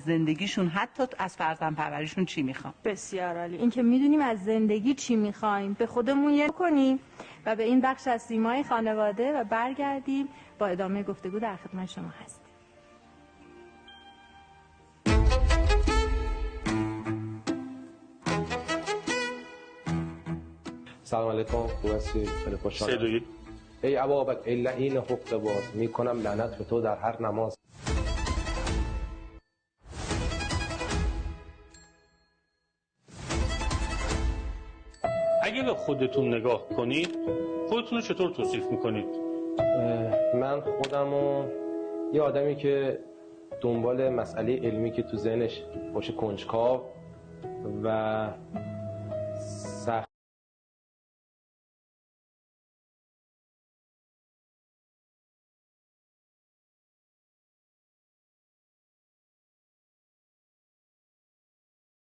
زندگیشون حتی از فرزند پروریشون چی میخوان. بسیار عالی. این که میدونیم از زندگی چی میخوایم به خودمون یه کنیم و به این بخش از سیمای خانواده و برگردیم با ادامه گفتگو در خدمت شما هستیم. سلام علیکم، خوب هستی؟ خیلی خوشحالم. ای ابابک ای لعین حق باز، میکنم لعنت به تو در هر نماز. اگه به خودتون نگاه کنید خودتون رو چطور توصیف میکنید؟ من خودمو یه آدمی که دنبال مسئله علمی که تو ذهنش باشه کنجکاو و